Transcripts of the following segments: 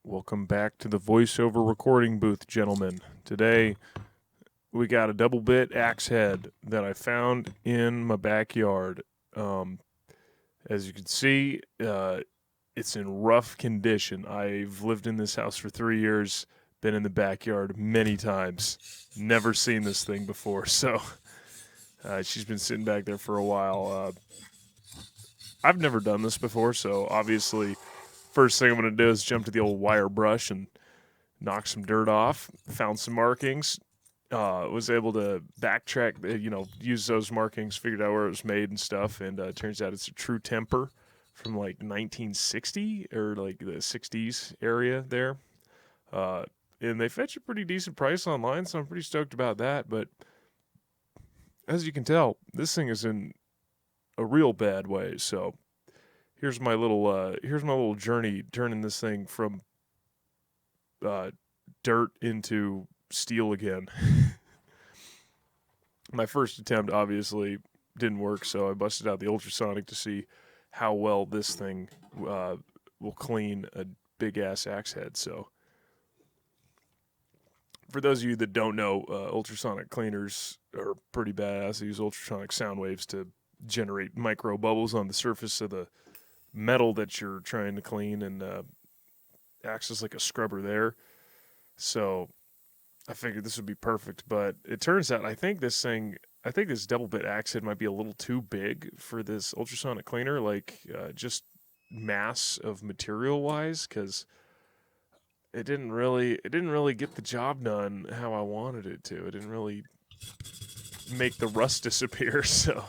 Welcome back to the voiceover recording booth, gentlemen. Today we got a double bit axe head that I found in my backyard. Um, as you can see, it's in rough condition. I've lived in this house for 3 years, been in the backyard many times, never seen this thing before. So she's been sitting back there for a while. I've never done this before, so obviously, first thing I'm going to do is jump to the old wire brush and knock some dirt off. Found some markings. Was able to backtrack, use those markings, figured out where it was made and stuff, and turns out it's a true temper from like 1960 or like the 60s area there. Uh, and they fetch a pretty decent price online, so I'm pretty stoked about that. But as you can tell, this thing is in a real bad way. So here's my little journey turning this thing from uh, dirt into steel again. My first attempt obviously didn't work, so I busted out the ultrasonic to see how well this thing will clean a big ass axe head. So, for those of you that don't know, ultrasonic cleaners are pretty badass. They use ultrasonic sound waves to generate micro bubbles on the surface of the metal that you're trying to clean, and acts as like a scrubber there. So I figured this would be perfect, but it turns out I think this double bit axe head might be a little too big for this ultrasonic cleaner, like just mass of material wise, because it didn't really get the job done how I wanted it to. It didn't really make the rust disappear. So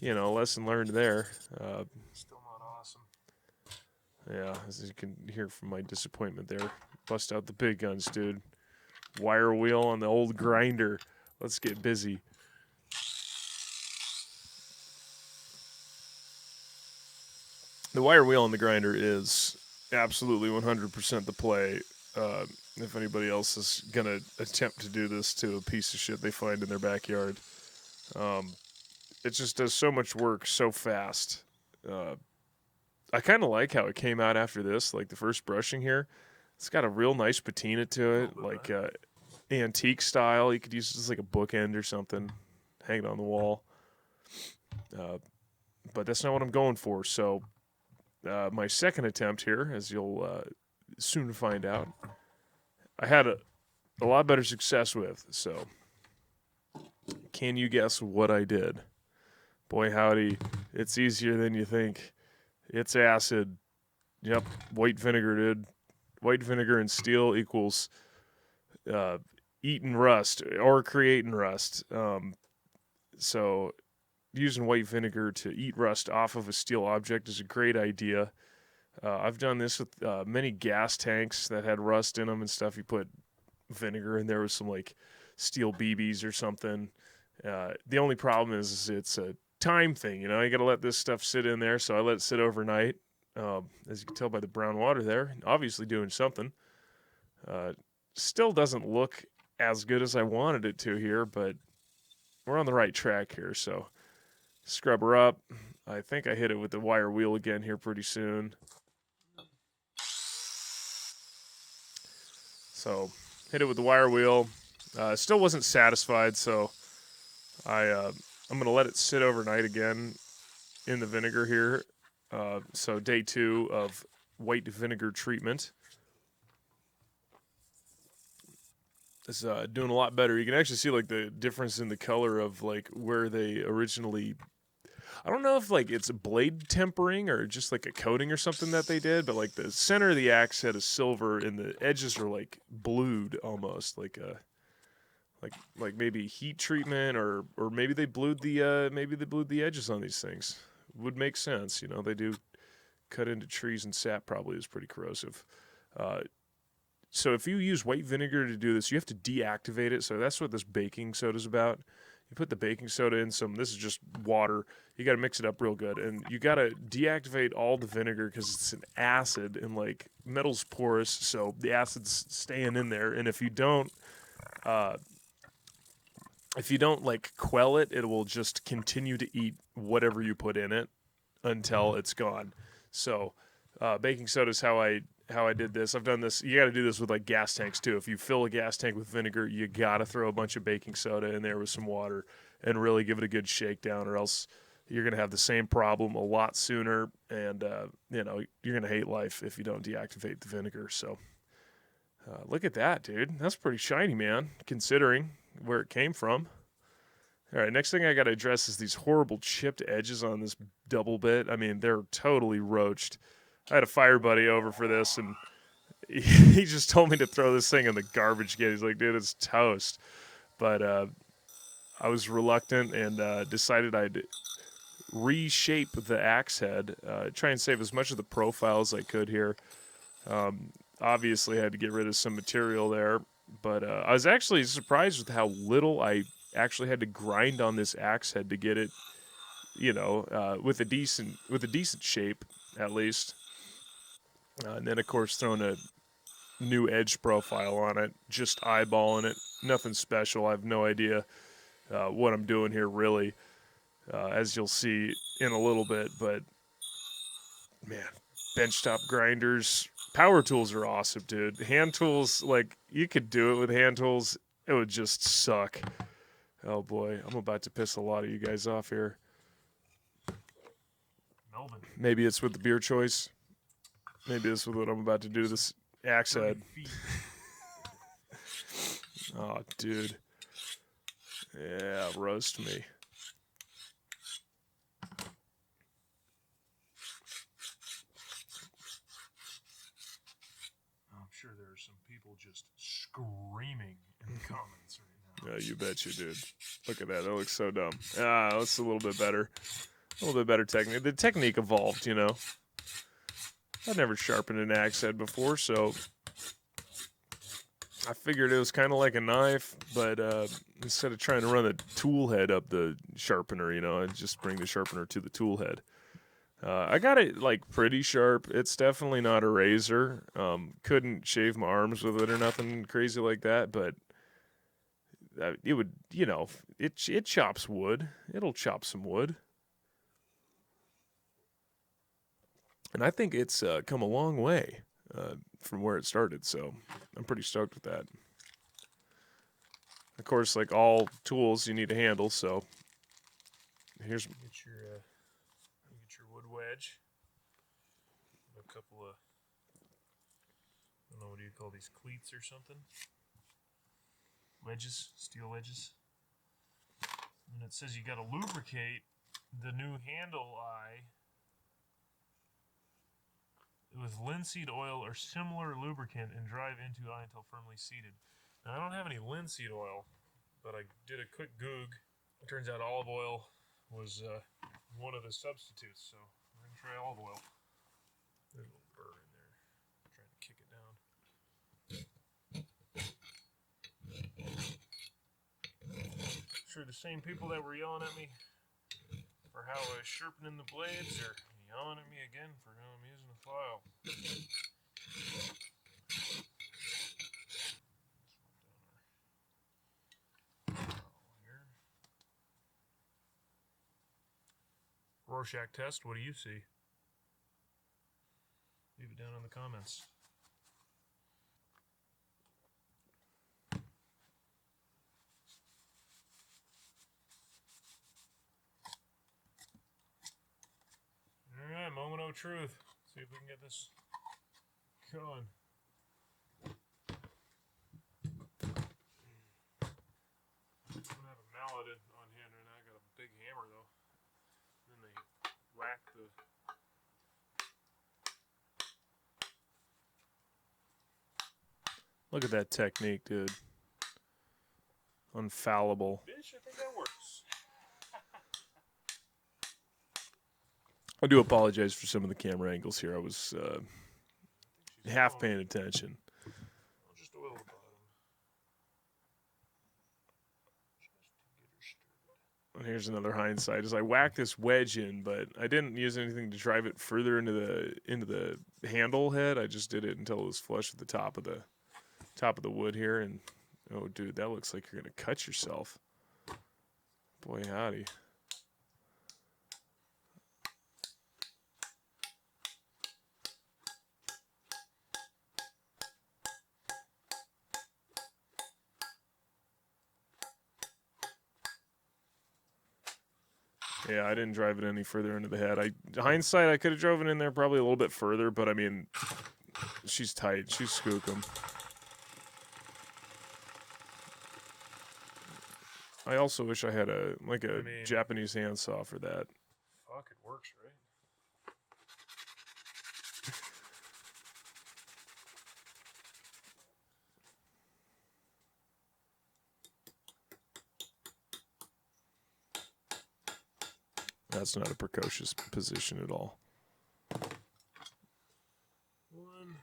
lesson learned there. Still not awesome. Yeah, as you can hear from my disappointment there, bust out the big guns, dude. Wire wheel on the old grinder. Let's get busy. The wire wheel on the grinder is absolutely 100% the play. If anybody else is going to attempt to do this to a piece of shit they find in their backyard, it just does so much work so fast. I kind of like how it came out after this, like the first brushing here. It's got a real nice patina to it, like antique style. You could use it as like a bookend or something, hang it on the wall. But that's not what I'm going for. So my second attempt here, as you'll soon find out, I had a lot better success with. So can you guess what I did? Boy, howdy, it's easier than you think. It's acid. Yep, white vinegar, dude. White vinegar and steel equals eating rust or creating rust. So using white vinegar to eat rust off of a steel object is a great idea. I've done this with many gas tanks that had rust in them and stuff. You put vinegar in there with some like steel BBs or something. The only problem is it's a time thing. You got to let this stuff sit in there. So I let it sit overnight. As you can tell by the brown water there, obviously doing something. Still doesn't look as good as I wanted it to here, but we're on the right track here. So scrub her up. I think I hit it with the wire wheel again here pretty soon. So hit it with the wire wheel. Still wasn't satisfied, so I'm gonna let it sit overnight again in the vinegar here. So day 2 of white vinegar treatment is doing a lot better. You can actually see like the difference in the color of like where they originally. I don't know if like it's a blade tempering or just like a coating or something that they did, but like the center of the axe head is silver and the edges are like blued almost, like a like maybe heat treatment or maybe they blued the edges on these things. Would make sense, they do cut into trees and sap probably is pretty corrosive. So if you use white vinegar to do this, you have to deactivate it. So that's what this baking soda is about. You put the baking soda in some. This is just water. You got to mix it up real good, and you got to deactivate all the vinegar because it's an acid, and like metal's porous, so the acid's staying in there. And if you don't like quell it, it will just continue to eat whatever you put in it until it's gone. So Baking soda is how I did this. I've done this. You got to do this with like gas tanks too. If you fill a gas tank with vinegar, you got to throw a bunch of baking soda in there with some water and really give it a good shakedown, or else you're going to have the same problem a lot sooner, and you're going to hate life if you don't deactivate the vinegar. So look at that, dude. That's pretty shiny, man, considering where it came from. All right, next thing I got to address is these horrible chipped edges on this double bit. I mean, they're totally roached. I had a fire buddy over for this, and he just told me to throw this thing in the garbage can. He's like, dude, it's toast. But I was reluctant and decided I'd reshape the axe head, try and save as much of the profile as I could here. Obviously, I had to get rid of some material there, but I was actually surprised with how little I actually had to grind on this axe head to get it, with a decent shape at least. And then, of course, throwing a new edge profile on it, just eyeballing it, nothing special. I have no idea what I'm doing here, really, as you'll see in a little bit. But, man, benchtop grinders, power tools are awesome, dude. Hand tools, like, you could do it with hand tools. It would just suck. Oh, boy, I'm about to piss a lot of you guys off here. Melvin. Maybe it's with the beer choice. Maybe this is what I'm about to do to this axe head. Oh, dude. Yeah, roast me. I'm sure there are some people just screaming in the comments right now. Yeah, you bet you, dude. Look at that. That looks so dumb. That's a little bit better. A little bit better technique. The technique evolved, you know. I'd never sharpened an axe head before, so I figured it was kind of like a knife, but instead of trying to run the tool head up the sharpener, I'd just bring the sharpener to the tool head. I got it, like, pretty sharp. It's definitely not a razor. Couldn't shave my arms with it or nothing crazy like that, but it would, it chops wood. It'll chop some wood. And I think it's come a long way from where it started, so I'm pretty stoked with that. Of course, like all tools, you need a handle, so here's get your wood wedge. A couple of, I don't know, what do you call these, cleats or something? Wedges, steel wedges. And it says you got to lubricate the new handle eye with linseed oil or similar lubricant and drive into eye until firmly seated. Now, I don't have any linseed oil, but I did a quick Goog. It turns out olive oil was one of the substitutes, so we're going to try olive oil. There's a little burr in there. I'm trying to kick it down. Sure, the same people that were yelling at me for how I was sharpening the blades are yelling at me again for how I'm using the file. Rorschach test, what do you see? Leave it down in the comments. Alright, moment of truth. See if we can get this going. I don't have a mallet on hand right now. I got a big hammer though. Then they whack the. Look at that technique, dude. Unfallible. Bitch, I think that works. I do apologize for some of the camera angles here. I was half paying attention. I'll just oil the bottom. And here's another hindsight: is I whacked this wedge in, but I didn't use anything to drive it further into the handle head. I just did it until it was flush with the top of the wood here. And oh, dude, that looks like you're gonna cut yourself. Boy, howdy. Yeah, I didn't drive it any further into the head. Hindsight, I could have driven in there probably a little bit further, but I mean, she's tight. She's skookum. I also wish I had a Japanese handsaw for that. Fuck, it works, right? That's not a precocious position at all. One.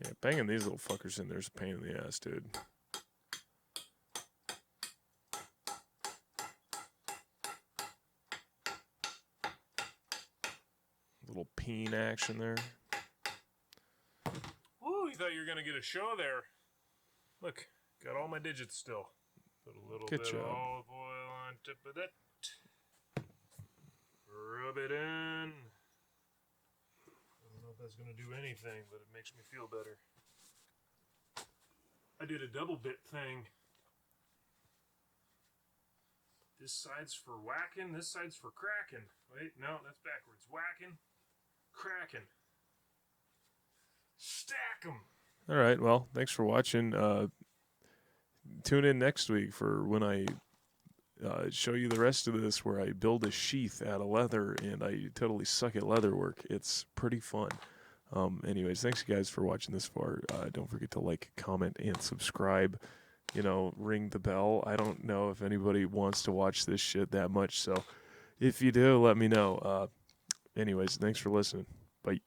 Yeah, banging these little fuckers in there's a pain in the ass, dude. Little peen action there. Woo, you thought you were going to get a show there. Look, got all my digits still. Put a little bit of olive oil on top of that. Rub it in. I don't know if that's going to do anything, but it makes me feel better. I did a double bit thing. This side's for whacking, this side's for cracking. Wait, no, that's backwards. Whacking, cracking. Stack 'em. All right, well, thanks for watching. Tune in next week for when I show you the rest of this, where I build a sheath out of leather and I totally suck at leather work. It's pretty fun. Anyways, thanks you guys for watching this far. Don't forget to like, comment, and subscribe. You know, ring the bell. I don't know if anybody wants to watch this shit that much, so if you do, let me know. Anyways, thanks for listening. Bye.